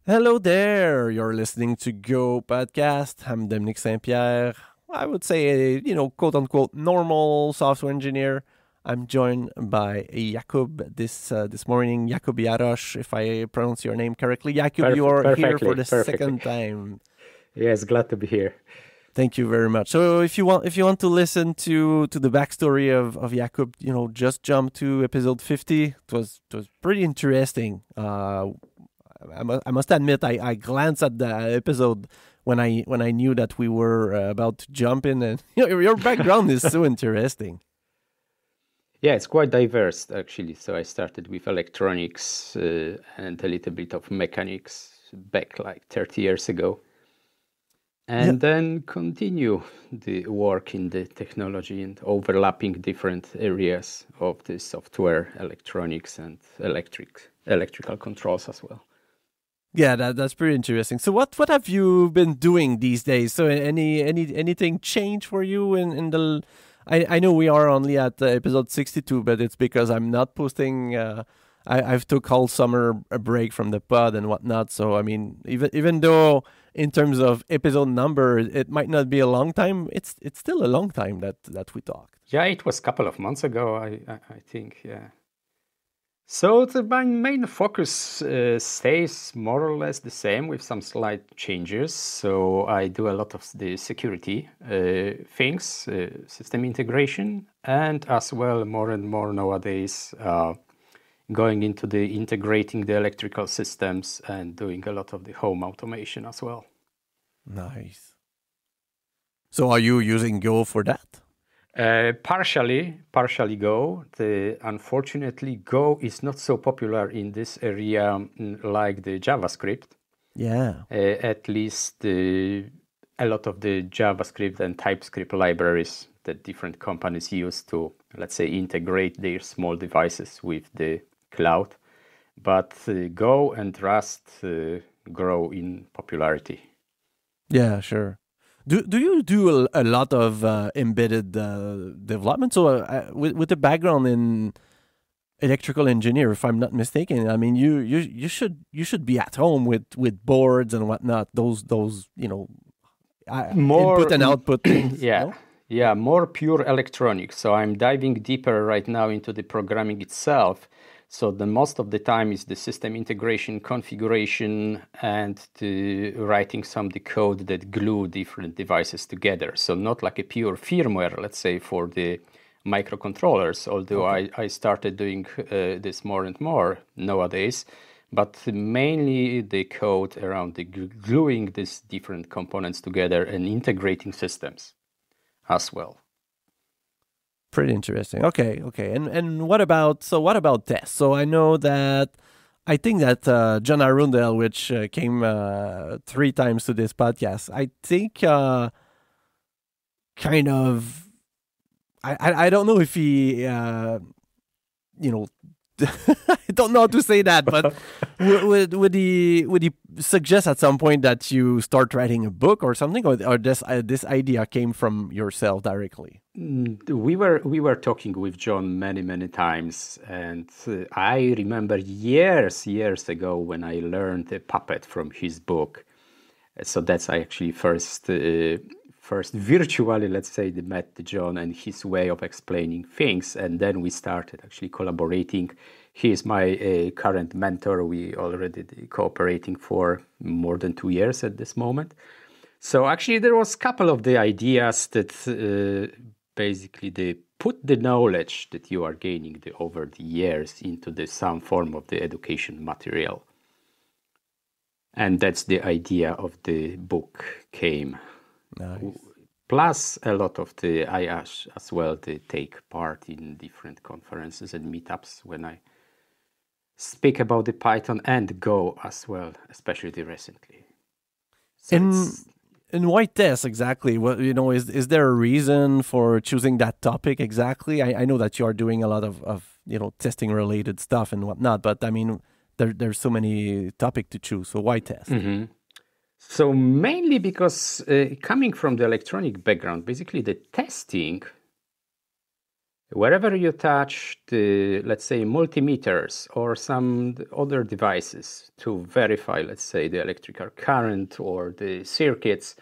Hello there. You're listening to Go Podcast. I'm Dominic St-Pierre. I would say, quote unquote, normal software engineer. I'm joined by Jakub this morning. Jakub Jarosz, if I pronounce your name correctly. Jakub, you are here for Perfectly, the perfectly. second time. Yes, glad to be here. Thank you very much. So if you want to listen to the backstory of Jakub, just jump to episode 50. It was pretty interesting. I must admit, I glanced at the episode when I knew that we were about to jump in, and your background is so interesting. Yeah, it's quite diverse actually. So I started with electronics and a little bit of mechanics back like 30 years ago, Yeah, and then continue the work in the technology and overlapping different areas of the software, electronics, and electrical controls as well. yeah, that's pretty interesting. So what have you been doing these days? So anything change for you in the? I know we are only at episode 62, but it's because I'm not posting. I've took all summer a break from the pod and whatnot. So I mean, even though in terms of episode number, it might not be a long time. It's still a long time that we talked. Yeah, it was a couple of months ago, I think. Yeah. So my main focus stays more or less the same with some slight changes. So I do a lot of the security things, system integration, and as well more and more nowadays going into the integrating the electrical systems and doing a lot of the home automation as well. Nice. So are you using Go for that? Partially Go. Unfortunately, Go is not so popular in this area like the JavaScript. Yeah. At least a lot of the JavaScript and TypeScript libraries that different companies use to, let's say, integrate their small devices with the cloud. But Go and Rust grow in popularity. Yeah, sure. Do you do a lot of embedded development? So with a background in electrical engineer, if I'm not mistaken, I mean you should be at home with boards and whatnot. Those More, input and output things. yeah, No. yeah, more pure electronics. So I'm diving deeper right now into the programming itself. So the most of the time is the system integration, configuration, and the writing some the code that glue different devices together. So not like a pure firmware, let's say, for the microcontrollers, although Okay. I started doing this more and more nowadays, but mainly the code around the gluing these different components together and integrating systems as well. Pretty interesting. Okay. And what about tests? So I know that I think that John Arundel, which came 3 times to this podcast, I think kind of I don't know if he you know I don't know how to say that, but would he suggest at some point that you start writing a book or something, or this idea came from yourself directly? We were talking with John many times, and I remember years ago when I learned a puppet from his book. So that's I actually first virtually, let's say, met John and his way of explaining things, and then we started actually collaborating. He is my current mentor. We already cooperating for more than 2 years at this moment. So actually, there was a couple of the ideas that basically they put the knowledge that you are gaining over the years into some form of the education material. And that's the idea of the book came. Nice. Plus a lot of I as well they take part in different conferences and meetups when I speak about the Python and Go as well, especially recently. So And and why test exactly? What is there a reason for choosing that topic exactly? I know that you are doing a lot of testing related stuff and whatnot, but I mean there's so many topic to choose. So why test? So mainly because coming from the electronic background, basically the testing Wherever you touch the, let's say, multimeters or some other devices to verify, let's say, the electrical current or the circuits,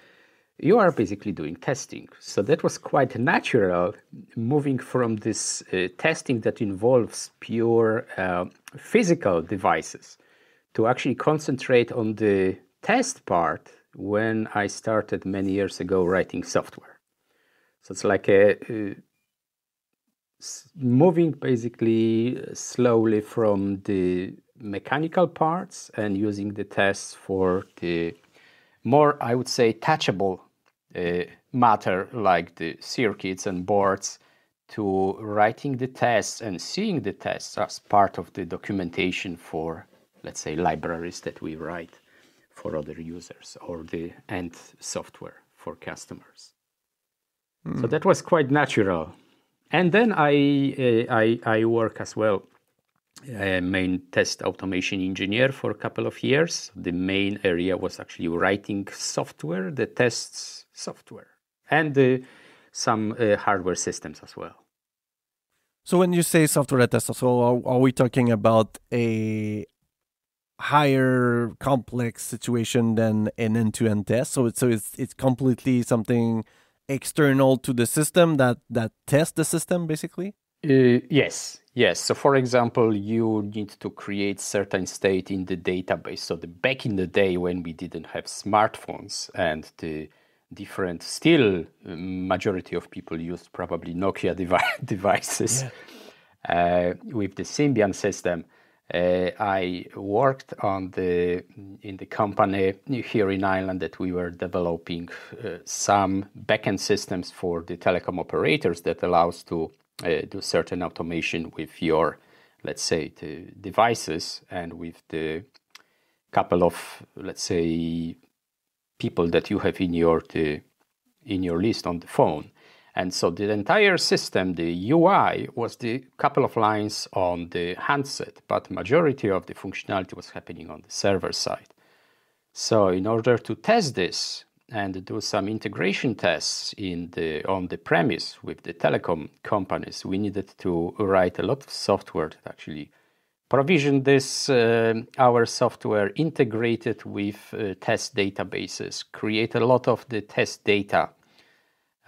you are basically doing testing. So that was quite natural, moving from this testing that involves pure physical devices to actually concentrate on the test part when I started many years ago writing software. So it's like moving basically slowly from the mechanical parts and using the tests for the more, I would say, touchable matter like the circuits and boards, to writing the tests and seeing the tests as part of the documentation for, let's say, libraries that we write for other users or the end software for customers. So that was quite natural. And then I work as well, main test automation engineer for a couple of years. The main area was actually writing software, the tests software, and some hardware systems as well. So when you say software test, so are we talking about a higher complex situation than an end-to-end test? So it's completely something external to the system that tests the system, basically? Yes. So for example, you need to create certain state in the database. So back in the day when we didn't have smartphones and the different, still majority of people used probably Nokia devices. With the Symbian system. I worked in the company here in Ireland that we were developing some backend systems for the telecom operators that allows to do certain automation with your, let's say, the devices and with the couple of, let's say, people that you have in your list on the phone. And so the entire system, the UI, was the couple of lines on the handset, but majority of the functionality was happening on the server side. So in order to test this and do some integration tests on the premise with the telecom companies, we needed to write a lot of software that actually provision this, our software, integrated with test databases, create a lot of the test data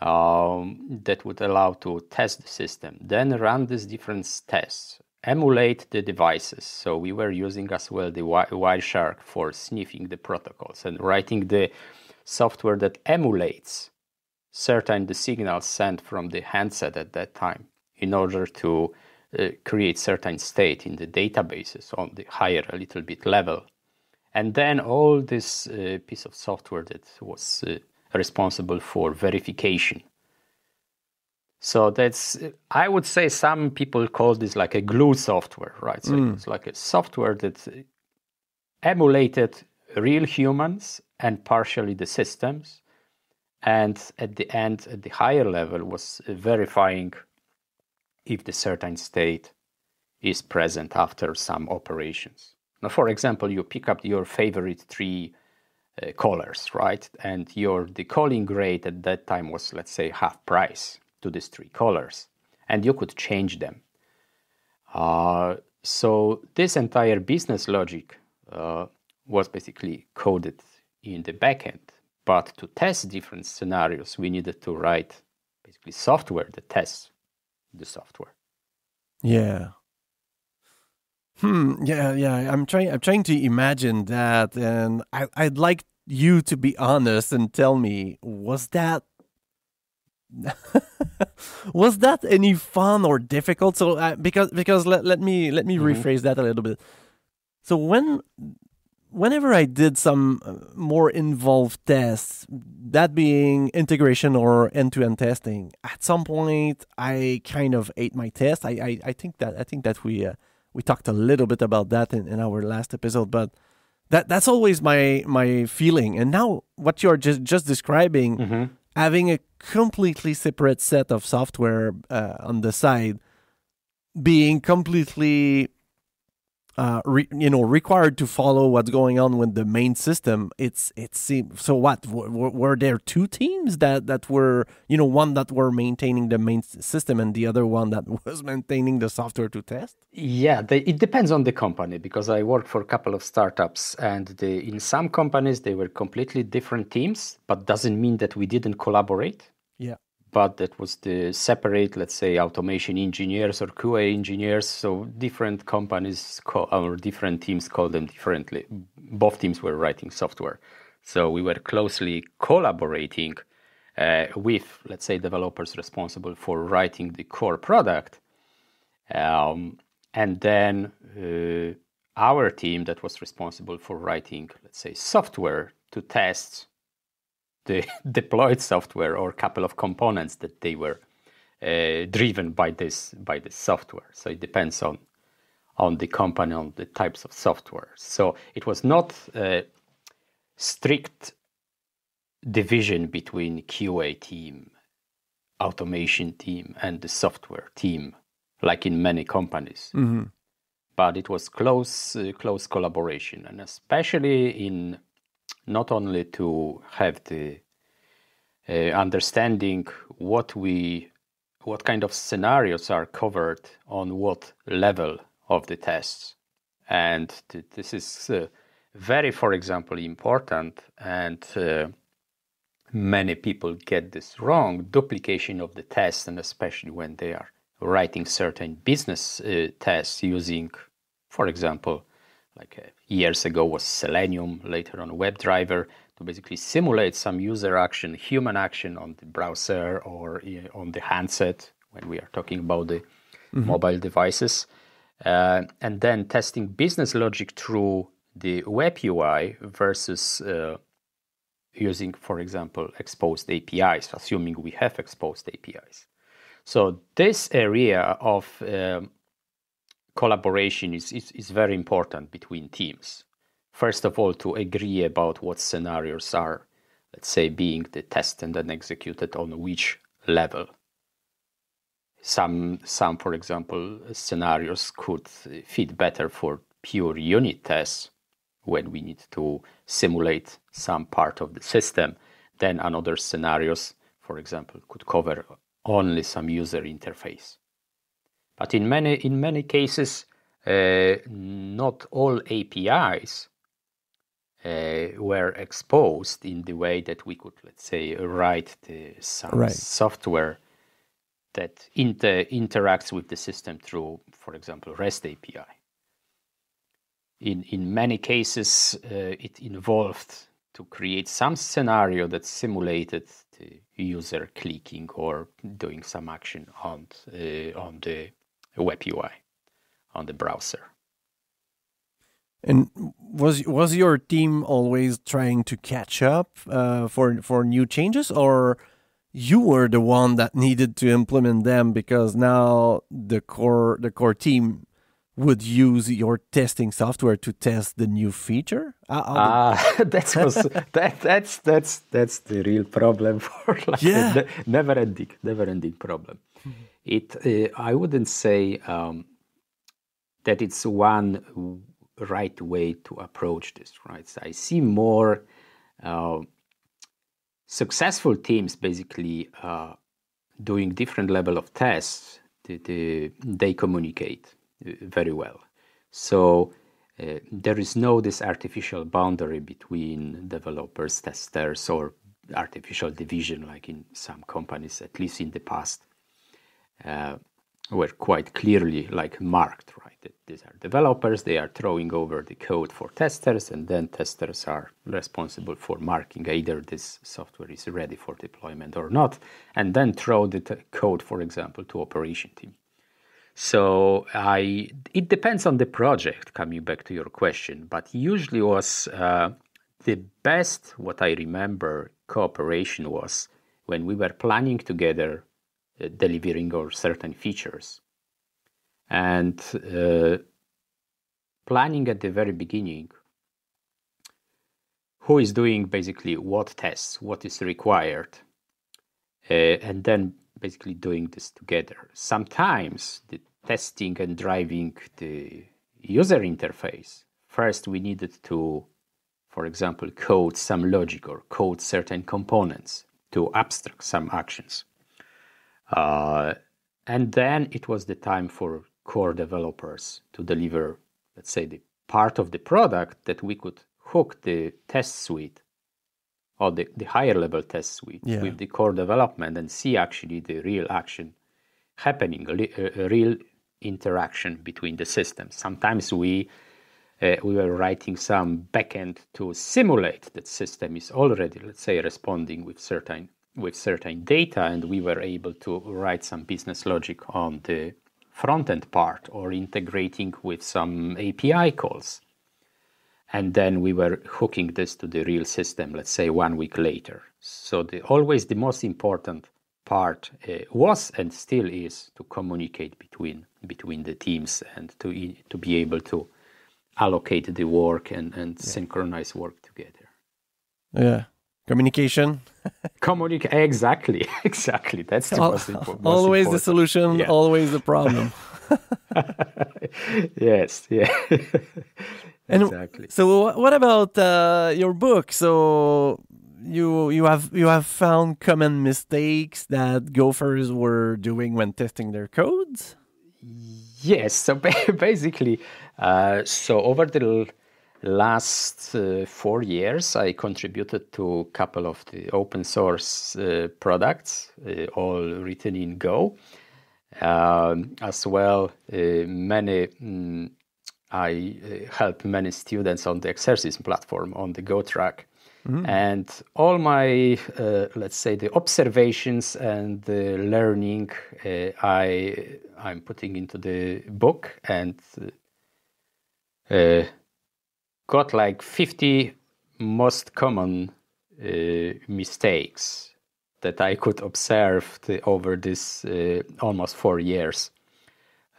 that would allow to test the system, then run these different tests, emulate the devices. So we were using as well the Wireshark for sniffing the protocols and writing the software that emulates certain the signals sent from the handset at that time in order to create certain state in the databases on the higher a little bit level. And then all this piece of software that was responsible for verification. So that's, I would say some people call this like a glue software, right? So it's like a software that emulated real humans and partially the systems. And at the end, at the higher level, was verifying if the certain state is present after some operations. Now, for example, you pick up your favorite three callers, right? And the calling rate at that time was, let's say, half price to these three callers, and you could change them. So this entire business logic was basically coded in the backend. But to test different scenarios, we needed to write basically software that tests the software. Yeah. Yeah. I'm trying to imagine that, and I'd like you to be honest and tell me, was that any fun or difficult? So because let me rephrase that a little bit. So whenever I did some more involved tests, that being integration or end-to-end testing, at some point I kind of ate my test. I think that we talked a little bit about that in our last episode, but that's always my feeling. And now what you're just describing, having a completely separate set of software on the side, being completely required to follow what's going on with the main system. It seems so. What were there two teams that were one that were maintaining the main system and the other one that was maintaining the software to test? Yeah, it depends on the company, because I worked for a couple of startups, and in some companies they were completely different teams, but doesn't mean that we didn't collaborate. Yeah. But that was the separate, let's say, automation engineers or QA engineers. So different companies or different teams call them differently. Both teams were writing software. So we were closely collaborating with, let's say, developers responsible for writing the core product. And then our team that was responsible for writing, let's say, software to test the deployed software or a couple of components that they were driven by this software. So it depends on the company, on the types of software. So it was not a strict division between QA team, automation team, and the software team, like in many companies. Mm-hmm. But it was close collaboration, and especially in not only to have the understanding what kind of scenarios are covered on what level of the tests. And this is very, for example, important, and many people get this wrong, duplication of the tests, and especially when they are writing certain business tests using, for example, like years ago was Selenium, later on WebDriver, to basically simulate some user action, human action on the browser or on the handset when we are talking about the mobile devices. And then testing business logic through the web UI versus using, for example, exposed APIs, assuming we have exposed APIs. So this area of collaboration is very important between teams. First of all, to agree about what scenarios are, let's say, being the tested and then executed on which level. Some, for example, scenarios could fit better for pure unit tests when we need to simulate some part of the system. Then another scenarios, for example, could cover only some user interface. But in many cases, not all APIs were exposed in the way that we could, let's say, write some software that interacts with the system through, for example, REST API. In many cases, it involved to create some scenario that simulated the user clicking or doing some action on the web UI, on the browser. And was your team always trying to catch up for new changes, or you were the one that needed to implement them because now the core team would use your testing software to test the new feature? That's the real problem for never ending problem. I wouldn't say that it's one right way to approach this, right? So I see more successful teams basically doing different level of tests. They communicate very well. So there is no this artificial boundary between developers, testers, or artificial division like in some companies, at least in the past, were quite clearly like marked, right? These are developers, they are throwing over the code for testers, and then testers are responsible for marking either this software is ready for deployment or not, and then throw the code, for example, to operation team. So it depends on the project, coming back to your question, but usually was the best, what I remember, cooperation was when we were planning together delivering our certain features. And planning at the very beginning, who is doing basically what tests, what is required, and then basically doing this together. Sometimes the testing and driving the user interface, first we needed to, for example, code some logic or code certain components to abstract some actions. And then it was the time for core developers to deliver, let's say, the part of the product that we could hook the test suite or the higher level test suite with the core development and see actually the real action happening, a real interaction between the systems. Sometimes we were writing some backend to simulate that system is already, let's say, responding with certain data, and we were able to write some business logic on the front-end part or integrating with some API calls. And then we were hooking this to the real system, let's say 1 week later. So always the most important part was and still is to communicate between the teams and to be able to allocate the work and synchronize work together. Yeah. Communication. Exactly. That's the most important. Always the solution, always the problem. Yes, yeah. Exactly. So what about your book? So you have found common mistakes that Gophers were doing when testing their codes? Yes. So basically, so over the last 4 years, I contributed to a couple of the open source products, all written in Go. As well, I help many students on the exercise platform on the Go track. Mm-hmm. And all my, let's say, the observations and the learning I'm putting into the book, and got like 50 most common mistakes that I could observe over this almost 4 years,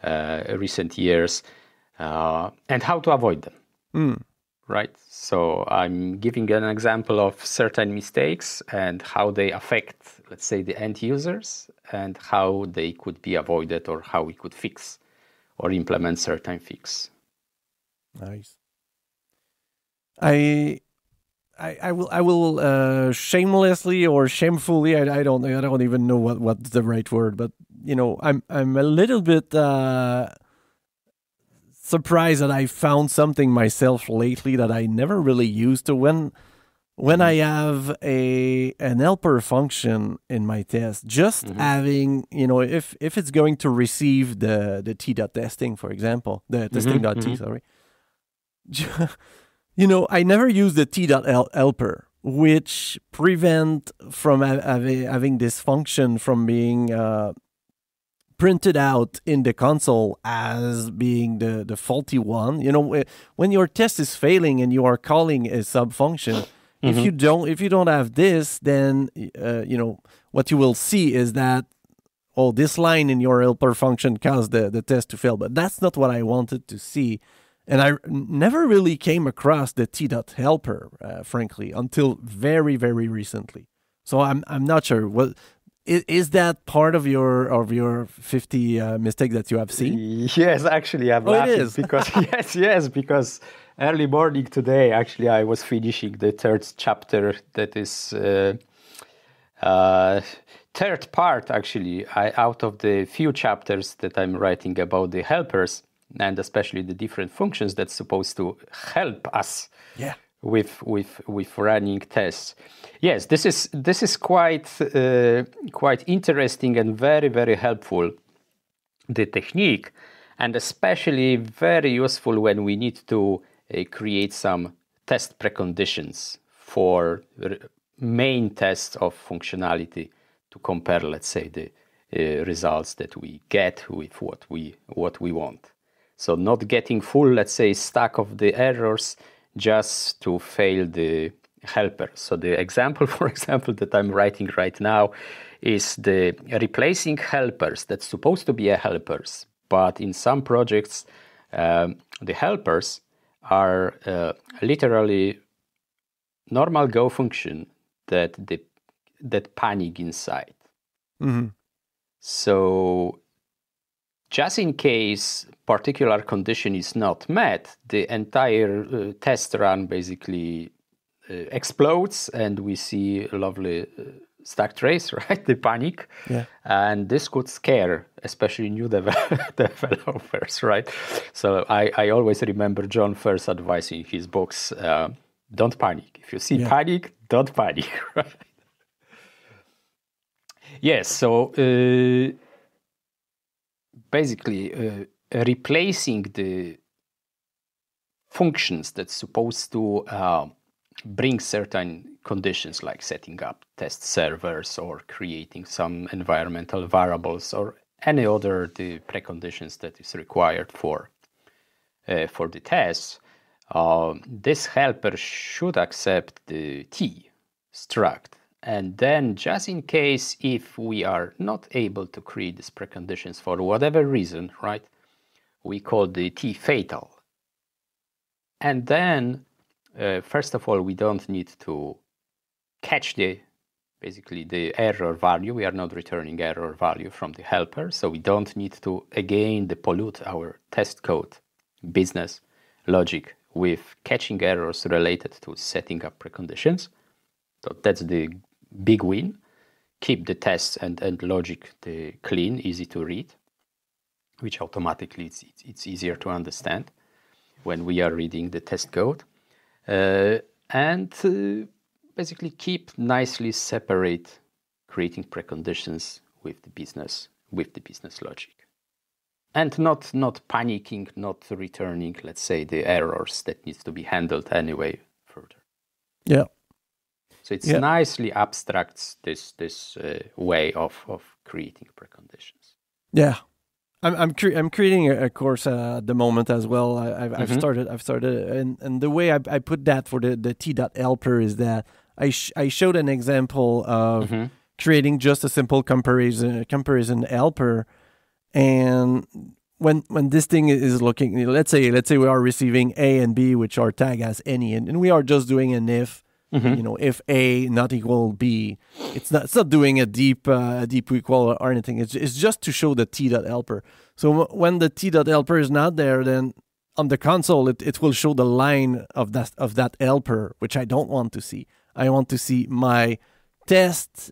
recent years, and how to avoid them. Right? So I'm giving an example of certain mistakes and how they affect, let's say, the end users, and how they could be avoided, or how we could fix or implement certain fix. Nice. I will shamelessly or shamefully, I don't even know what's the right word, but I'm a little bit surprised that I found something myself lately that I never really used to. When I have an helper function in my test, just having, if it's going to receive the t.testing, for example, the testing.t, sorry. I never use the t.helper, which prevent from having this function from being printed out in the console as being the faulty one. When your test is failing and you are calling a sub function, if you don't have this, then what you will see is that this line in your helper function caused the test to fail. But that's not what I wanted to see. And I never really came across the t.helper, frankly, until very, very recently. So I'm not sure. Is that part of your 50 mistake that you have seen? Yes, actually, I'm laughing because because early morning today, actually, I was finishing the third chapter. That is third part, actually, out of the few chapters that I'm writing about the helpers, and especially the different functions that's supposed to help us with running tests. Yes, this is quite interesting and very, very helpful, the technique, and especially very useful when we need to create some test preconditions for main tests of functionality to compare, let's say, the results that we get with what we want. So not getting full, let's say, stack of the errors just to fail the helper. So the example, for example, that I'm writing right now is the replacing helpers that's supposed to be a helpers, but in some projects, the helpers are literally normal Go function that panic inside. Mm-hmm. So just in case particular condition is not met, the entire test run basically explodes, and we see a lovely stack trace, right? The panic. Yeah. And this could scare especially new developers, right? So I always remember John first advice in his books, don't panic. If you see panic, don't panic, right? Yes, so basically replacing the functions that's supposed to bring certain conditions, like setting up test servers or creating some environmental variables or any other the preconditions that is required for the tests. This helper should accept the T struct. And then just in case if we are not able to create these preconditions for whatever reason, right, we call the T fatal. And then, first of all, we don't need to catch basically the error value. We are not returning error value from the helper. So we don't need to, again, pollute our test code, business logic with catching errors related to setting up preconditions. So that's the big win. Keep the tests and logic clean, easy to read, which automatically it's easier to understand when we are reading the test code. And basically keep nicely separate creating preconditions with the business logic. And not panicking, not returning, let's say, the errors that needs to be handled anyway further. Yeah. So it's nicely abstracts this way of creating preconditions. Yeah, I'm creating a course at the moment as well. I've started, and the way I put that for the T.helper is that I showed an example of creating just a simple comparison helper, and when this thing is looking, let's say we are receiving A and B, which are tagged as any, and we are just doing an if. If A not equal B, it's not doing a deep equal or anything. It's just to show the T.helper. So when the T.helper is not there, then on the console it will show the line of that helper, which I don't want to see. I want to see my test,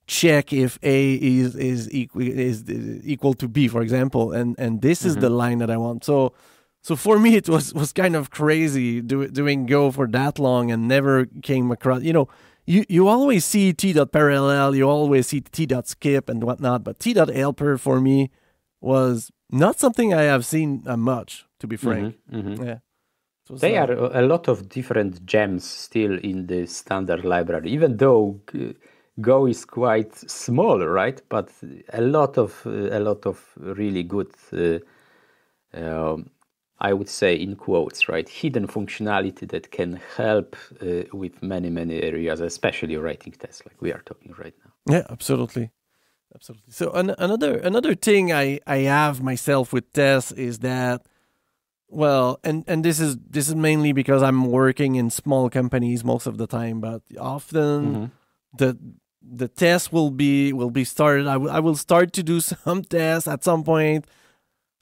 check if A is equal to B, for example, and this is the line that I want. So for me, it was kind of crazy doing Go for that long and never came across. You always see T.parallel, you always see T.skip and whatnot, but T.helper for me was not something I have seen much, to be frank. Yeah. So there are a lot of different gems still in the standard library, even though Go is quite small, right? But a lot of really good. I would say in quotes, right, hidden functionality that can help with many areas, especially writing tests like we are talking right now. Yeah, absolutely. So another thing I have myself with tests is that, well, and this is mainly because I'm working in small companies most of the time, but often the test will be started. I will start to do some tests at some point.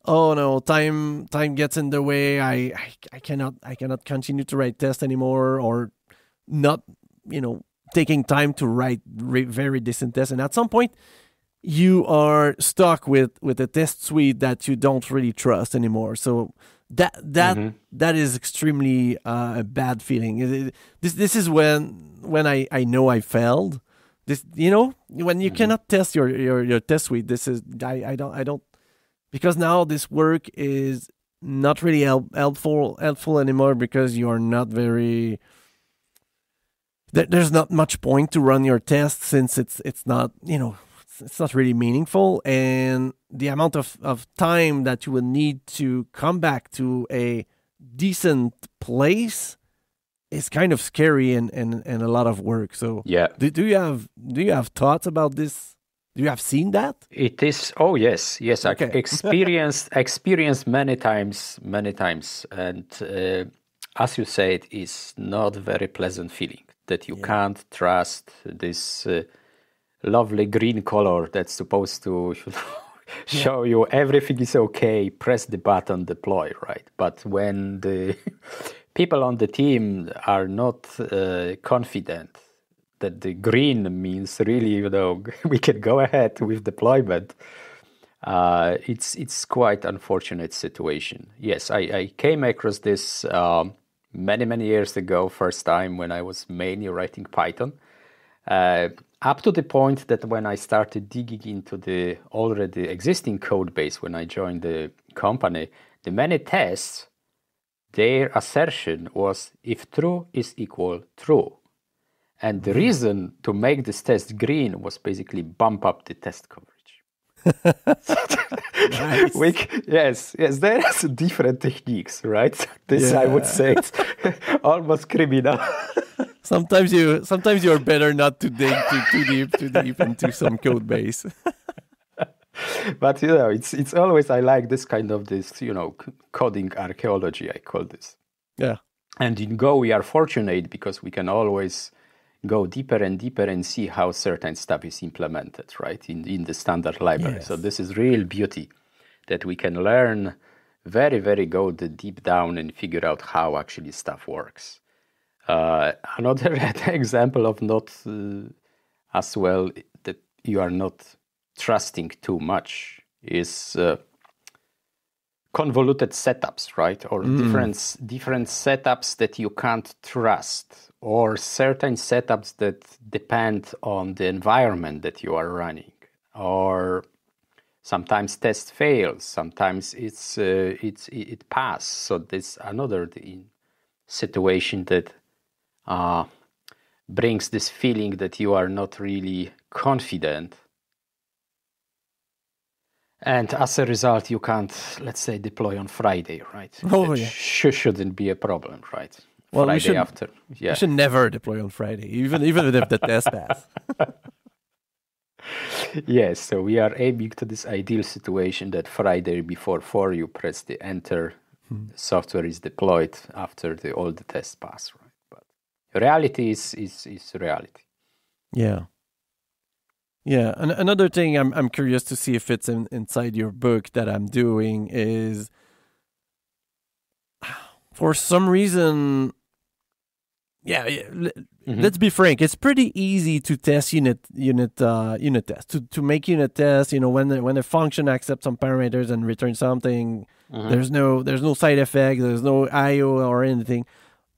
Oh no, time gets in the way. I cannot continue to write tests anymore, or not, taking time to write very decent tests. And at some point, you are stuck with a test suite that you don't really trust anymore. So that is extremely a bad feeling. This is when I know I failed. This, when you cannot test your test suite. This is I don't. Because now this work is not really helpful anymore, because you are not very. There's not much point to run your tests, since it's not it's not really meaningful, and the amount of time that you will need to come back to a decent place is kind of scary and a lot of work. So yeah, do you have thoughts about this? Do you have seen that? It is. Oh yes. Okay. I experienced many times, and as you said, it's not a very pleasant feeling that you can't trust this lovely green color that's supposed to show you everything is okay, press the button, deploy, right? But when the people on the team are not confident that the green means really, we can go ahead with deployment, it's quite unfortunate situation. Yes, I came across this many years ago, first time when I was mainly writing Python. Up to the point that when I started digging into the already existing code base, when I joined the company, the many tests, their assertion was if true is equal true. And the reason to make this test green was basically bump up the test coverage. Nice. Yes, there are different techniques, right? This, I would say, it's almost criminal. Sometimes you're better not to dig too deep into some code base. But it's always, I like this kind of coding archaeology, I call this. Yeah. And in Go we are fortunate because we can always go deeper and deeper and see how certain stuff is implemented, right, in the standard library. Yes. So this is real beauty that we can learn very go deep down and figure out how actually stuff works. Another example of not as well that you are not trusting too much is convoluted setups, right? Or different setups that you can't trust, or certain setups that depend on the environment that you are running, or sometimes test fails, sometimes it passes. So this another situation that brings this feeling that you are not really confident. And as a result, you can't, let's say, deploy on Friday, right? Oh, it shouldn't be a problem, right? Well, Friday after. Yeah. We should never deploy on Friday, even if the test pass. Yes, so we are aiming to this ideal situation that Friday before 4 you press the enter, the software is deployed after all the tests pass, right? But reality is reality. Yeah. Yeah, and another thing I'm curious to see if it's inside your book that I'm doing is, for some reason, let's be frank. It's pretty easy to test unit tests to make unit tests. When a function accepts some parameters and returns something, there's no side effect, there's no IO or anything.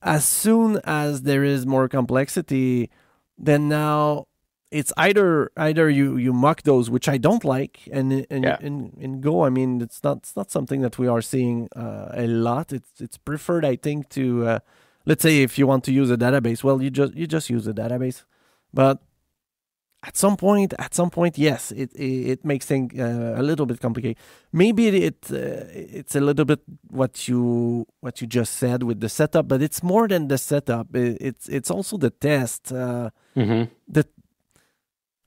As soon as there is more complexity, then now it's either you mock those, which I don't like, and in Go, I mean, it's not something that we are seeing a lot. It's preferred, I think, to let's say if you want to use a database, well, you just use a database. But at some point, yes, it makes things a little bit complicated. Maybe it's a little bit what you just said with the setup, but it's more than the setup. It's also the test.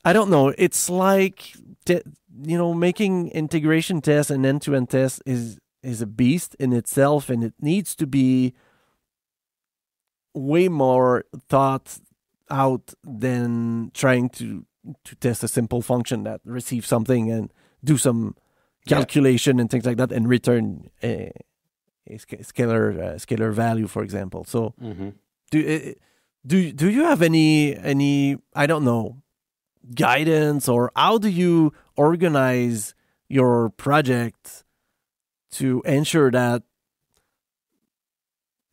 I don't know. It's like making integration tests and end-to-end tests is a beast in itself, and it needs to be way more thought out than trying to test a simple function that receives something and do some calculation and things like that and return a scalar value, for example. So, do you have any I don't know, guidance, or how do you organize your project to ensure that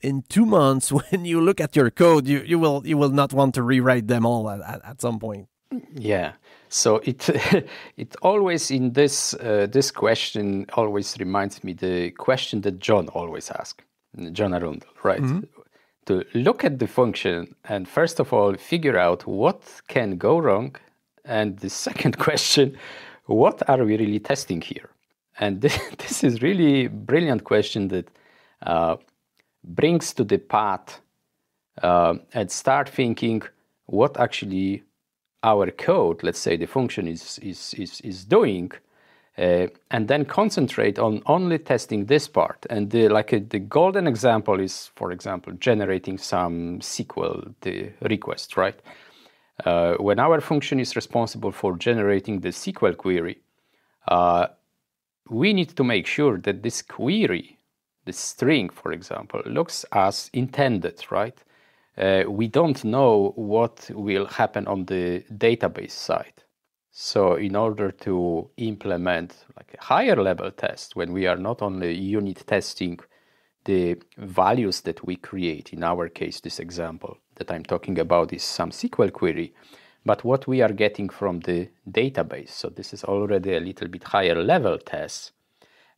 in 2 months, when you look at your code, you will not want to rewrite them all at some point? Yeah. So it always in this question always reminds me the question that John always asks, John Arundel, right? To look at the function and first of all figure out what can go wrong, and the second question, what are we really testing here? And this is really brilliant question that brings to the path and start thinking what actually our code, let's say the function is doing, and then concentrate on only testing this part. And the golden example is, for example, generating some SQL request, right? When our function is responsible for generating the SQL query, we need to make sure that this query, the string, for example, looks as intended, right? We don't know what will happen on the database side. So in order to implement like a higher level test, when we are not only unit testing the values that we create, in our case, this example that I'm talking about is some SQL query, but what we are getting from the database. So this is already a little bit higher level test.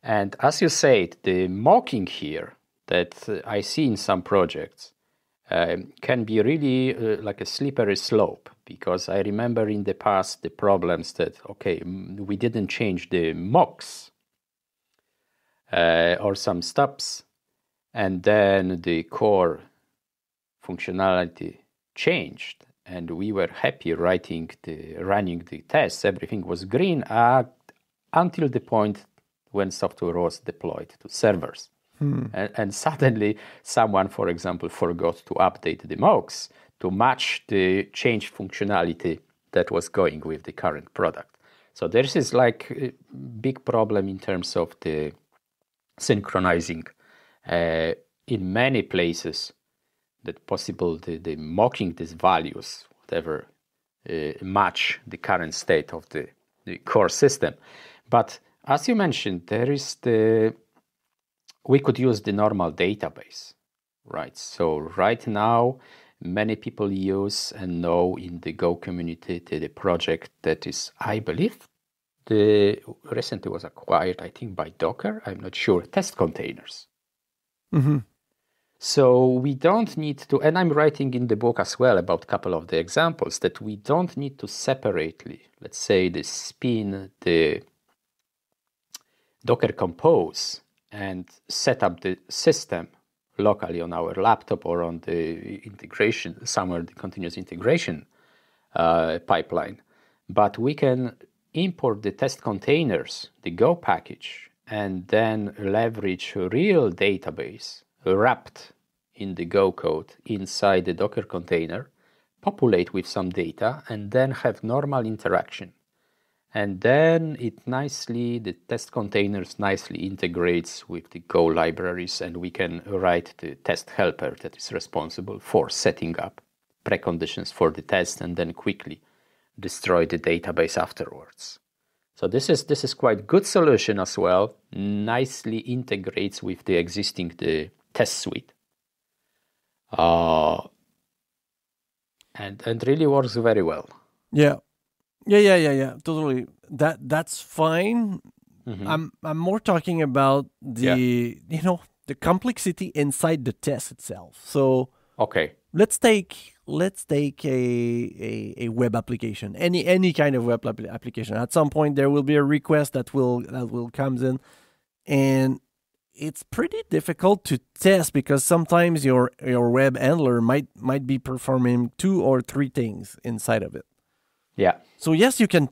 And as you said, the mocking here that I see in some projects can be really like a slippery slope, because I remember in the past the problems that, okay, we didn't change the mocks or some stubs, and then the core functionality changed, and we were happy running the tests. Everything was green until the point when software was deployed to servers. And suddenly someone, for example, forgot to update the mocks to match the changed functionality that was going with the current product. So this is like a big problem in terms of the synchronizing in many places that possible the mocking these values, whatever, match the current state of the core system. But as you mentioned, there is we could use the normal database, right? So right now, many people use and know in the Go community the project that is, I believe, recently was acquired, I think, by Docker. I'm not sure. Test containers. Mm-hmm. So we don't need to, and I'm writing in the book as well about a couple of the examples, that we don't need to separately, let's say, spin the Docker Compose and set up the system locally on our laptop or on the integration, somewhere the continuous integration pipeline. But we can import the test containers, the Go package, and then leverage a real database wrapped in the Go code inside the Docker container, populate with some data, and then have normal interaction. And then the test containers nicely integrates with the Go libraries, and we can write the test helper that is responsible for setting up preconditions for the test and then quickly destroy the database afterwards. So this is quite good solution as well. Nicely integrates with the existing test suite. And really works very well. Yeah. Totally. That's fine. Mm-hmm. I'm more talking about the complexity inside the test itself. So okay, let's take a web application, any kind of web application. At some point, there will be a request that will comes in, and it's pretty difficult to test because sometimes your web handler might be performing 2 or 3 things inside of it. Yeah. So yes, you can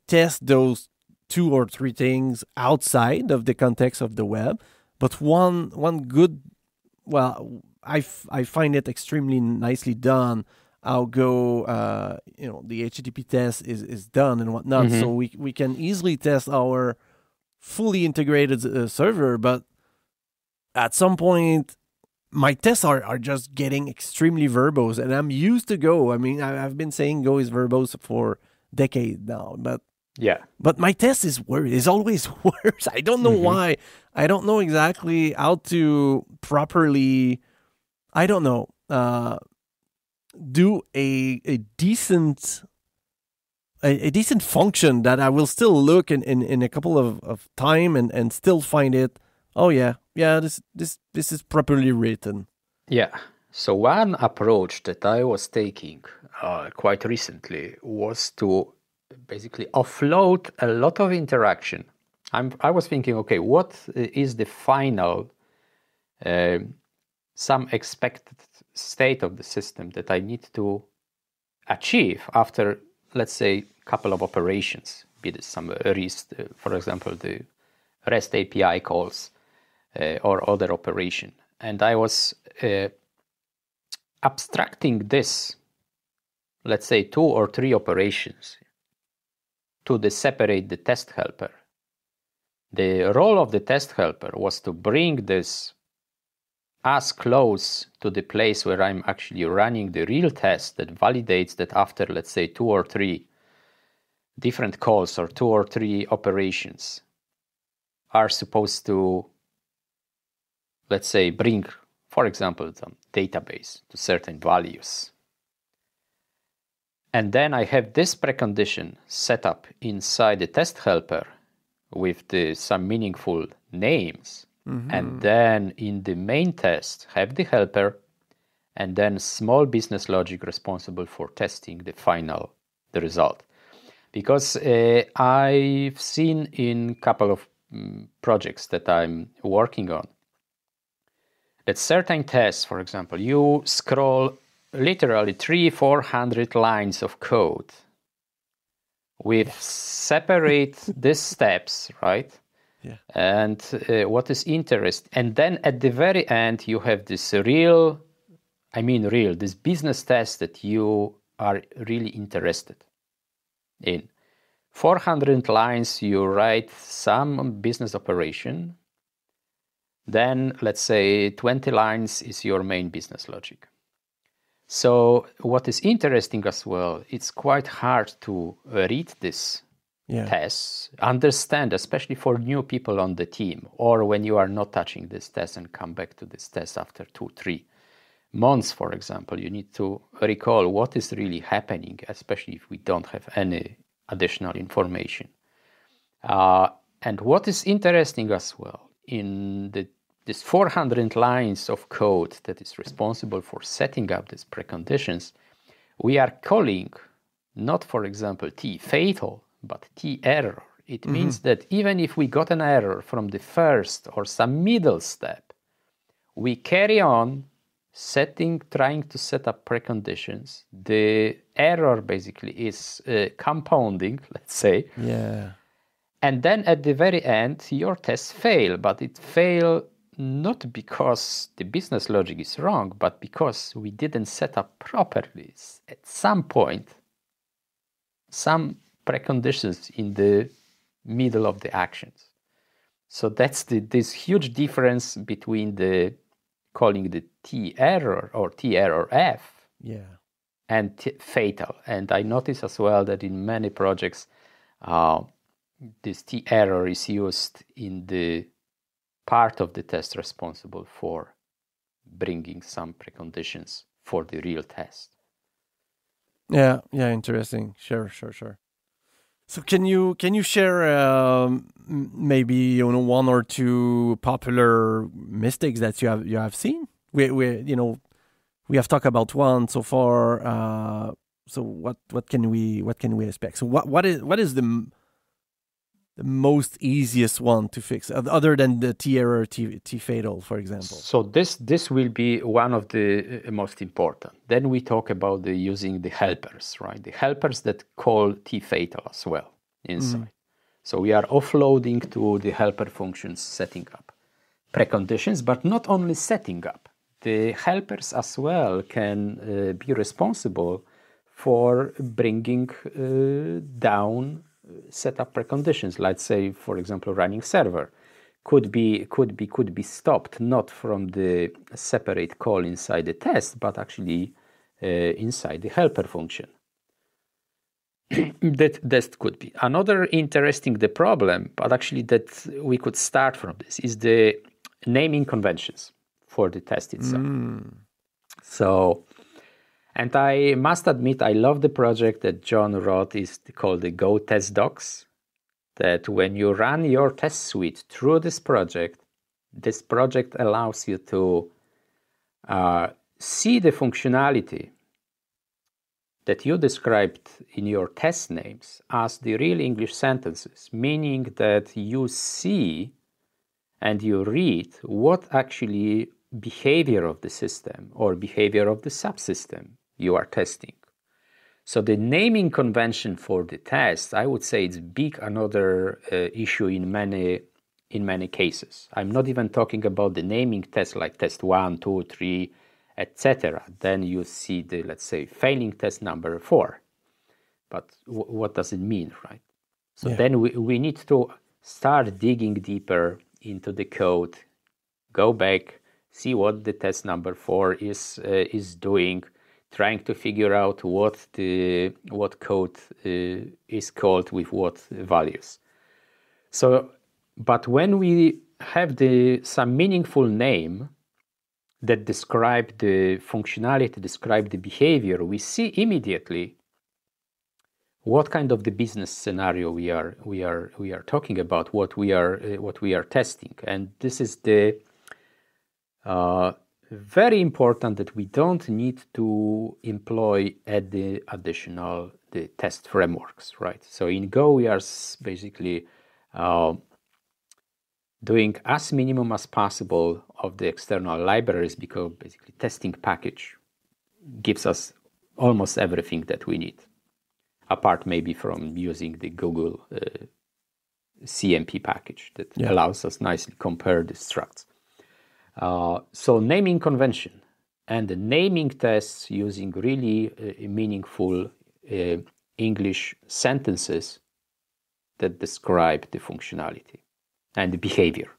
test those 2 or 3 things outside of the context of the web, but one good, well, I find it extremely nicely done. I'll go, the HTTP test is done and whatnot, mm-hmm. So we can easily test our fully integrated server, but at some point, my tests are just getting extremely verbose, and I'm used to Go. I mean, I've been saying Go is verbose for decades now, but my test is always worse. I don't know why. I don't know exactly how to properly, do a decent function that I will still look in a couple of time and still find it. Oh yeah, this is properly written. Yeah. So one approach that I was taking quite recently was to basically offload a lot of interaction. I was thinking, okay, what is the final some expected state of the system that I need to achieve after, let's say, a couple of operations, be it some REST, for example, the REST API calls, or other operation. And I was abstracting this, let's say 2 or 3 operations to separate the test helper The role of the test helper was to bring this as close to the place where I'm actually running the real test that validates that after, let's say, 2 or 3 different calls or 2 or 3 operations are supposed to, let's say, bring, for example, some database to certain values. And then I have this precondition set up inside the test helper with some meaningful names. And then in the main test, have the helper and then small business logic responsible for testing the result. Because I've seen in a couple of projects that I'm working on that certain tests, for example, you scroll literally 300-400 lines of code with separate these steps, right? Yeah. And what is interesting, and then at the very end, you have this this business test that you are really interested in. 400 lines, you write some business operation. Then, let's say, 20 lines is your main business logic. So what is interesting as well, it's quite hard to read this tests, understand, especially for new people on the team, or when you are not touching this test and come back to this test after 2-3 months, for example, you need to recall what is really happening, especially if we don't have any additional information. And what is interesting as well, in this 400 lines of code that is responsible for setting up these preconditions, we are calling not, for example, T-fatal, but T-error. It means that even if we got an error from the first or some middle step, we carry on trying to set up preconditions. The error basically is compounding, let's say. Yeah. And then at the very end, your tests fail, but it fail not because the business logic is wrong, but because we didn't set up properly at some point some preconditions in the middle of the actions. So that's this huge difference between calling the T-error or T-error F and fatal. And I notice as well that in many projects, this T-error is used in the part of the test responsible for bringing some preconditions for the real test. Yeah, interesting. Sure. So can you share maybe one or two popular mistakes that you have seen? We have talked about one so far. So what can we expect? So what is the most easiest one to fix, other than the T-error, T-fatal, for example? So this will be one of the most important. Then we talk about using the helpers, right? The helpers that call T-fatal as well inside. So we are offloading to the helper functions, setting up preconditions, but not only setting up. The helpers as well can be responsible for bringing down setup preconditions. Let's say, for example, running server could be stopped not from the separate call inside the test, but actually inside the helper function. that could be another interesting problem, but actually that we could start from this is the naming conventions for the test itself. So. And I must admit, I love the project that John wrote. Is called the Go Test Docs. That when you run your test suite through this project allows you to see the functionality that you described in your test names as the real English sentences, meaning that you see and you read what actually behavior of the system or behavior of the subsystem you are testing. So the naming convention for the test, I would say it's another issue in many cases. I'm not even talking about the naming tests like test 1, 2, 3, etc. Then you see the, let's say, failing test number 4. But what does it mean, right? So then we need to start digging deeper into the code, go back, see what the test number 4 is doing, trying to figure out what code is called with what values. So, but when we have some meaningful name that describe the functionality, describe the behavior, we see immediately what kind of the business scenario we are talking about, what we are testing. And this is the very important, that we don't need to employ the additional test frameworks, right? So in Go, we are basically doing as minimum as possible of the external libraries, because basically testing package gives us almost everything that we need, apart maybe from using the Google CMP package that allows us nicely compare the structs. So naming convention and the naming tests using really meaningful English sentences that describe the functionality and the behavior.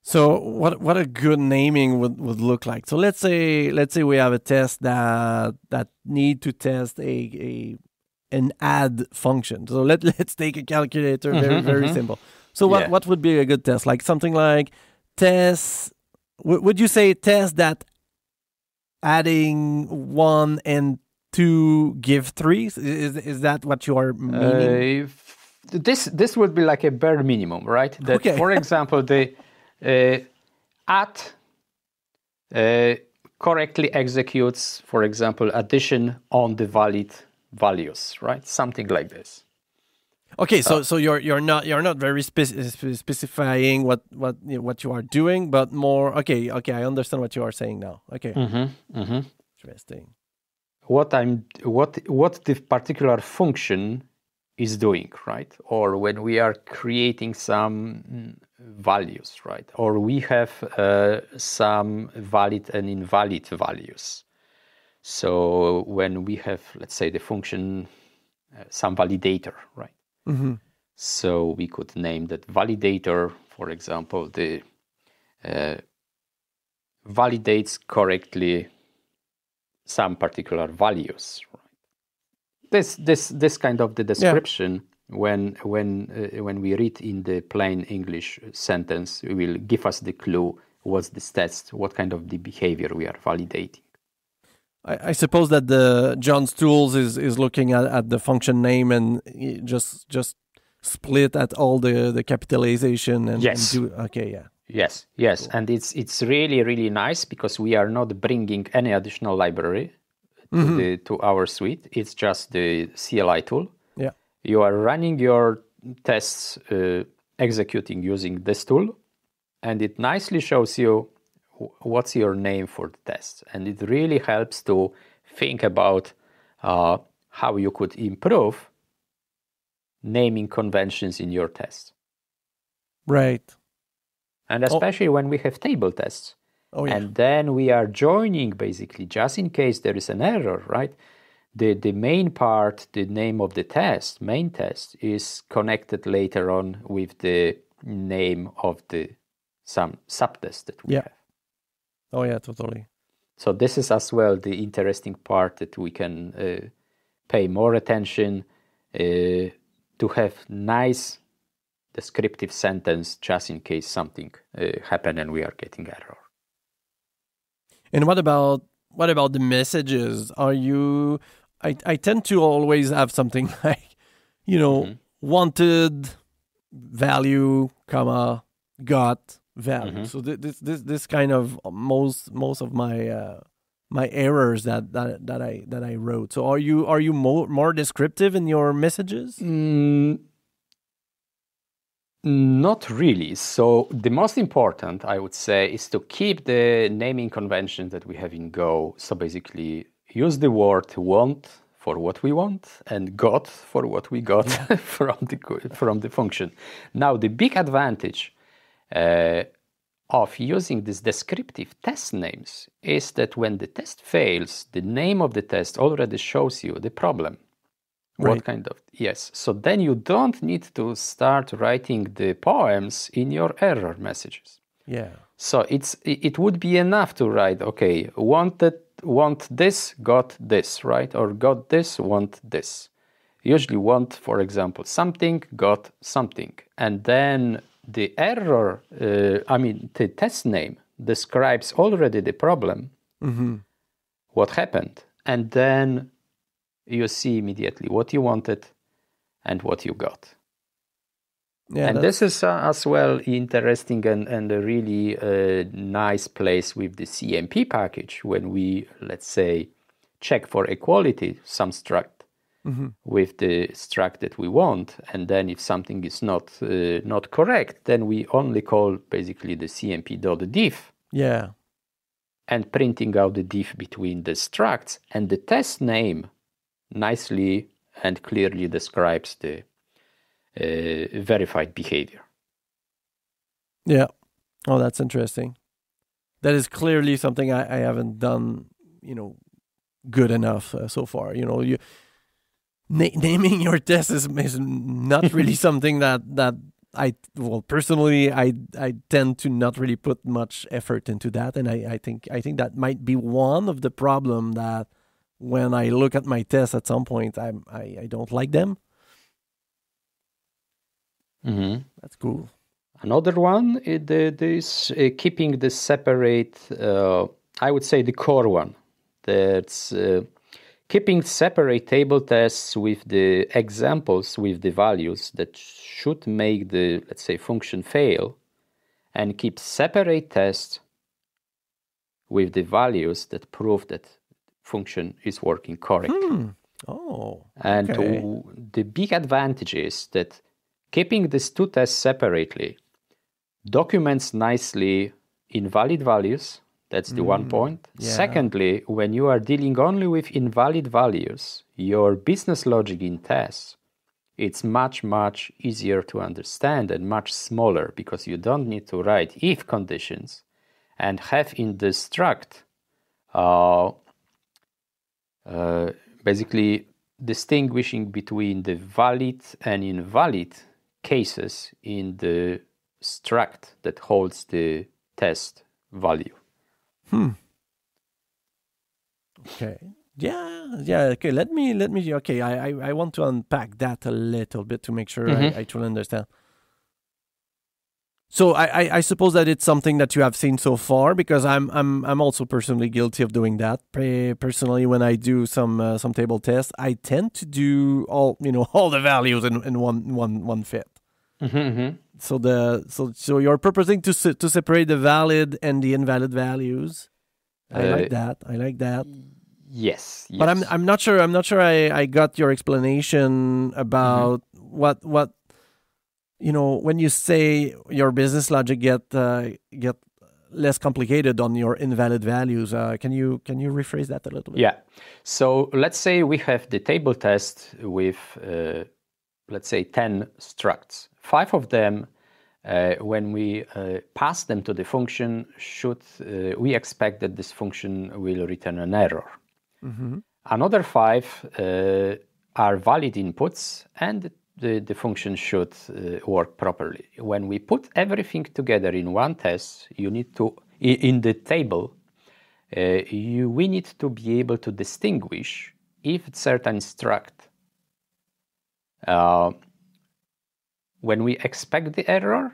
So what a good naming would look like. So let's say we have a test that need to test an add function. So let's take a calculator, very simple. So what would be a good test? Like something like test. Would you say test that adding 1 and 2 give 3? Is that what you are meaning? This would be like a bare minimum, right? That, for example, the add correctly executes, for example, addition on the valid values, right? Something like this. Okay, so you're not very specifying what you are doing, but more. Okay, I understand what you are saying now. Okay, interesting. What the particular function is doing, right? Or when we are creating some values, right? Or we have some valid and invalid values. So when we have, let's say, the function, some validator, right? So we could name that validator, for example, the validates correctly some particular values, right? This kind of the description, when we read in the plain English sentence, it will give us the clue what's this test, what kind of the behavior we are validating. I suppose that the John's tools is looking at the function name and just split at all the capitalization and do Yes, cool. And it's really nice, because we are not bringing any additional library to our suite. It's just the CLI tool. Yeah, you are running your tests, executing using this tool, and it nicely shows you what's your name for the test. And it really helps to think about how you could improve naming conventions in your tests. Right. And especially when we have table tests. And then we are joining, basically, just in case there is an error, right? The main part, the name of the test, main test, is connected later on with the name of some subtest that we have. Oh, yeah, totally. So this is as well the interesting part, that we can pay more attention to have nice descriptive sentence just in case something happen and we are getting error. And what about the messages? Are you? I tend to always have something like, wanted value, comma, got value. So this kind of most of my my errors that I wrote. So are you more descriptive in your messages? Not really. So the most important, I would say, is to keep the naming convention that we have in Go. So basically, use the word want for what we want and got for what we got from the function. Now, the big advantage of using these descriptive test names is that when the test fails, the name of the test already shows you the problem. Right. What kind of, yes. So then you don't need to start writing the poems in your error messages. Yeah. So it would be enough to write, okay, want this, got this, right? Or got this, want this. Usually want, for example, something, got something. And then the error, the test name describes already the problem, what happened. And then you see immediately what you wanted and what you got. Yeah. And this is as well interesting and a really nice place with the CMP package when we, let's say, check for equality some struct with the struct that we want. And then if something is not correct, then we only call basically the cmp.diff. Yeah. And printing out the diff between the structs, and the test name nicely and clearly describes the verified behavior. Yeah. Oh, that's interesting. That is clearly something I haven't done, good enough so far. You naming your test is not really something that personally I tend to not really put much effort into that, and I think that might be one of the problem that when I look at my tests at some point I don't like them. That's cool. Another one is keeping the separate. I would say the core one. That's keeping separate table tests with the examples with the values that should make the, let's say, function fail, and keep separate tests with the values that prove that function is working correctly. Oh, and okay. The big advantage is that keeping these two tests separately documents nicely invalid values. That's the 1 point. Yeah. Secondly, when you are dealing only with invalid values, your business logic in tests, it's much, much easier to understand and much smaller, because you don't need to write if conditions and have in the struct basically distinguishing between the valid and invalid cases in the struct that holds the test value. Okay. Yeah. Okay. Let me. Okay. I want to unpack that a little bit to make sure I truly understand. So I suppose that it's something that you have seen so far, because I'm also personally guilty of doing that. Personally, when I do some table tests, I tend to do all the values in one fit. So you're proposing to separate the valid and the invalid values. I like that. Yes. But I'm not sure. I got your explanation about what when you say your business logic get less complicated on your invalid values. Can you rephrase that a little bit? Yeah. So let's say we have the table test with let's say 10 structs. 5 of them, when we pass them to the function, we expect that this function will return an error. Another 5 are valid inputs, and the function should work properly. When we put everything together in one test, you need to, in the table, we need to be able to distinguish if certain struct, when we expect the error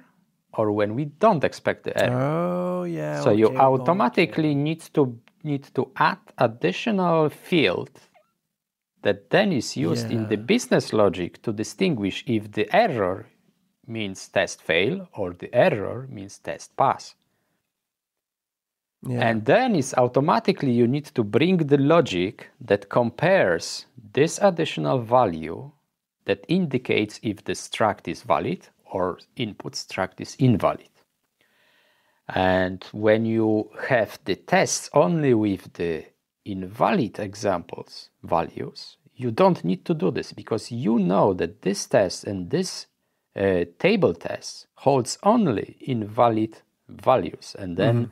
or when we don't expect the error. Oh, yeah. So you automatically need to add additional field that then is used in the business logic to distinguish if the error means test fail or the error means test pass. Yeah. And then it's automatically you need to bring the logic that compares this additional value that indicates if the struct is valid or input struct is invalid. And when you have the tests only with the invalid examples values, you don't need to do this, because you know that this test and this table test holds only invalid values. And then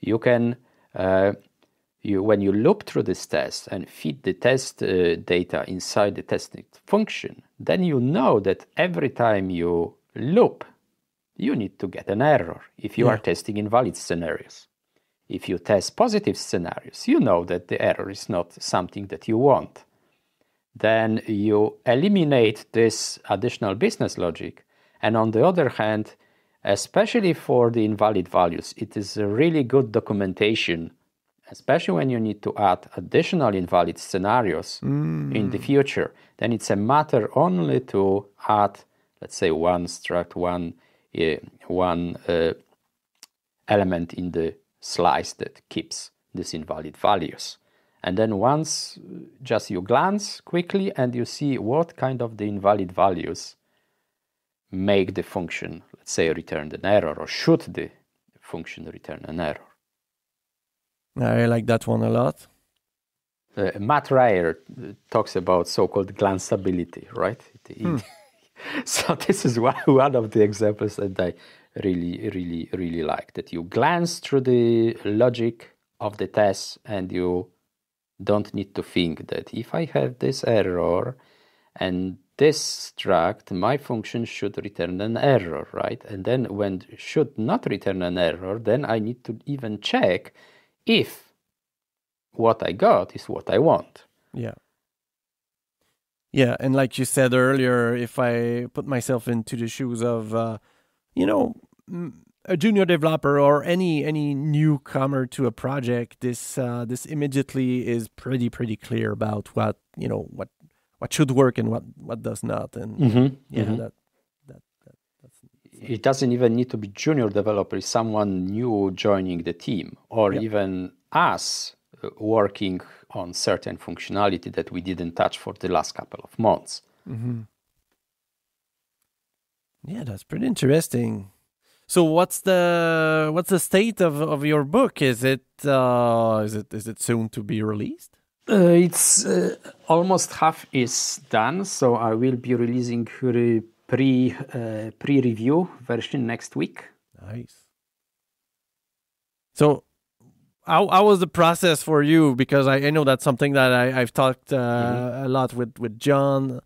you can when you loop through this test and feed the test data inside the testing function, then you know that every time you loop, you need to get an error if you are testing invalid scenarios. If you test positive scenarios, you know that the error is not something that you want. Then you eliminate this additional business logic. And on the other hand, especially for the invalid values, it is a really good documentation, especially when you need to add additional invalid scenarios in the future. Then it's a matter only to add, let's say, one struct, one element in the slice that keeps these invalid values. And then once just you glance quickly and you see what kind of the invalid values make the function, let's say, return an error, or should the function return an error. I like that one a lot. Matt Ryer talks about so-called glanceability, right? So this is one of the examples that I really like, that you glance through the logic of the test and you don't need to think that if I have this error and this struct, my function should return an error, right? And then when should not return an error, then I need to even check if what I got is what I want. Yeah. Yeah, and like you said earlier, if I put myself into the shoes of, a junior developer or any newcomer to a project, this immediately is pretty clear about what should work and what does not, and that's it doesn't even need to be junior developer. It's someone new joining the team, or even us working on certain functionality that we didn't touch for the last couple of months. Yeah, that's pretty interesting. So what's the state of your book? Is it soon to be released? It's almost half is done, so I will be releasing pre-review version next week. Nice. So how was the process for you? Because I know that's something that I've talked a lot with John.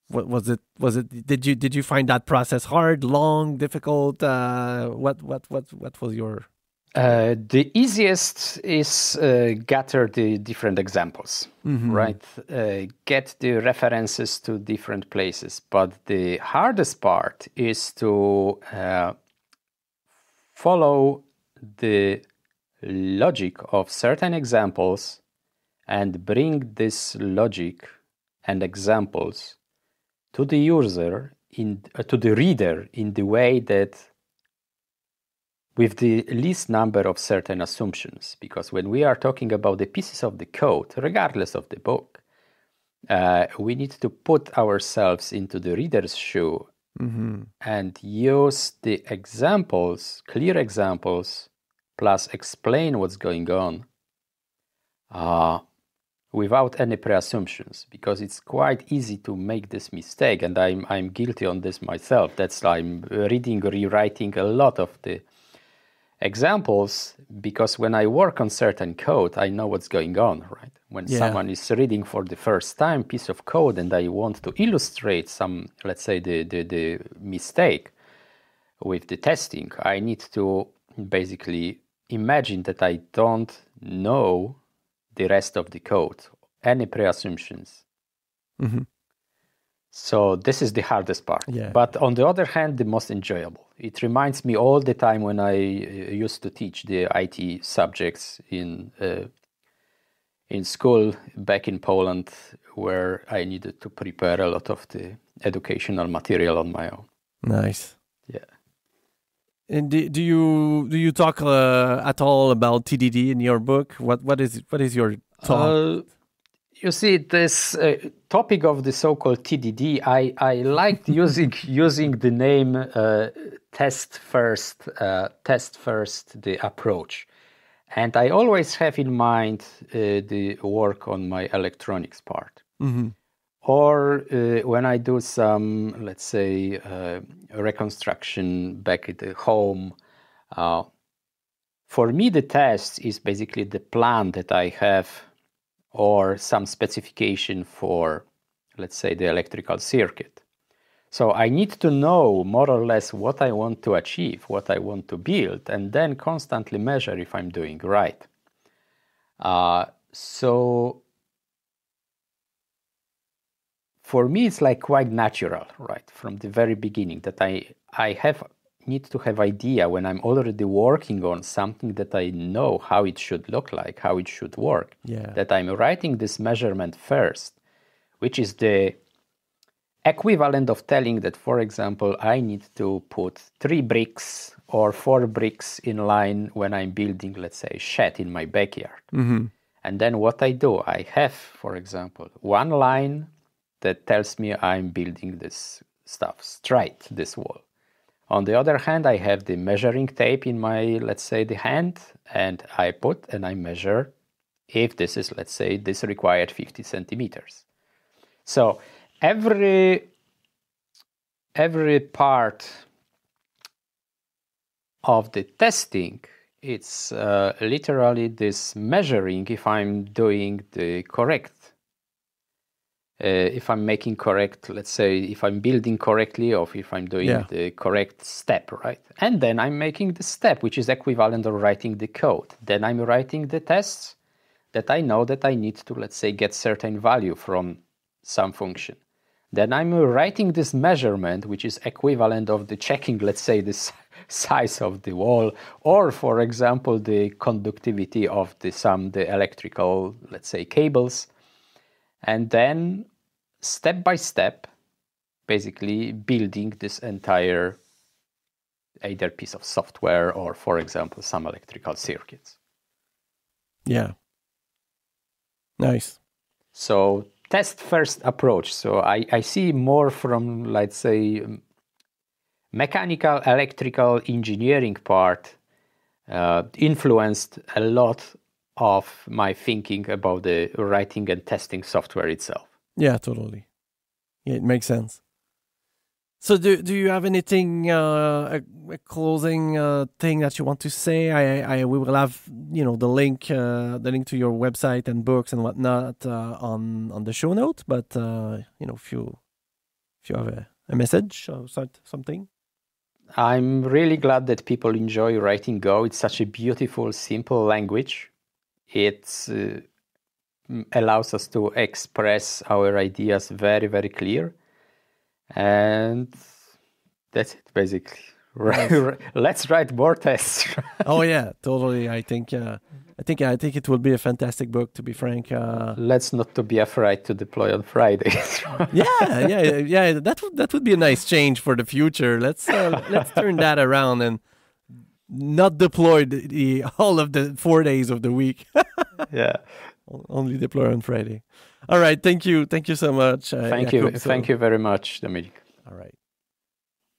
What was it? Did you find that process hard, long, difficult? What was your? The easiest is gather the different examples, right? Get the references to different places. But the hardest part is to follow the logic of certain examples and bring this logic and examples to the user, to the reader, in the way that with the least number of certain assumptions. Because when we are talking about the pieces of the code, regardless of the book, we need to put ourselves into the reader's shoe and use the examples, clear examples, plus explain what's going on without any pre-assumptions, because it's quite easy to make this mistake, and I'm guilty on this myself. That's I'm rewriting a lot of the examples, because when I work on certain code, I know what's going on, right? When someone is reading for the first time piece of code and I want to illustrate some, let's say, the mistake with the testing, I need to basically imagine that I don't know the rest of the code, any pre-assumptions. So this is the hardest part. But on the other hand, the most enjoyable. It reminds me all the time when I used to teach the IT subjects in school back in Poland, where I needed to prepare a lot of the educational material on my own. Nice. Yeah. And do you talk at all about TDD in your book? What is your thought? You see, this topic of the so-called TDD, I liked using the name test first, the approach. And I always have in mind the work on my electronics part. Or when I do some, let's say, reconstruction back at the home, For me, the test is basically the plan that I have or some specification for, let's say, the electrical circuit. So I need to know more or less what I want to achieve, what I want to build, and then constantly measure if I'm doing right. So for me, it's like quite natural, right, from the very beginning that I need to have idea when I'm already working on something that I know how it should look like, how it should work, that I'm writing this measurement first, which is the equivalent of telling that, for example, I need to put 3 bricks or 4 bricks in line when I'm building, let's say, a shed in my backyard. Mm-hmm. And then what I do, I have, for example, one line that tells me I'm building this stuff straight, this wall. On the other hand, I have the measuring tape in my, let's say, the hand, and I put and I measure if this is, let's say, this required 50 centimeters. So every part of the testing, it's literally this measuring if I'm doing the correct, if I'm making correct, let's say, if I'm building correctly or if I'm doing the correct step, right? And then I'm making the step, which is equivalent of writing the code. Then I'm writing the tests that I know that I need to, let's say, get certain value from some function. Then I'm writing this measurement, which is equivalent of the checking, let's say, the size of the wall, or, for example, the conductivity of the electrical, let's say, cables. And then, step by step, basically building this entire either piece of software or, for example, some electrical circuits. Yeah. Nice. So test first approach. So I see more from, let's say, mechanical, electrical engineering part influenced a lot of my thinking about the writing and testing software itself. Yeah, totally. Yeah, it makes sense. So do you have anything, a closing thing that you want to say? We will have, the link to your website and books and whatnot on the show note. But if you have a message or something. I'm really glad that people enjoy writing Go. It's such a beautiful, simple language. It allows us to express our ideas very, very clear. And that's it, basically. Let's write more tests. Oh yeah, totally. I think it will be a fantastic book. To be frank, let's not to be afraid to deploy on Fridays. yeah. That would be a nice change for the future. Let's turn that around and not deploy all of the 4 days of the week. Yeah, only deploy on Friday. All right, thank you so much. Thank you very much, Dominic. All right.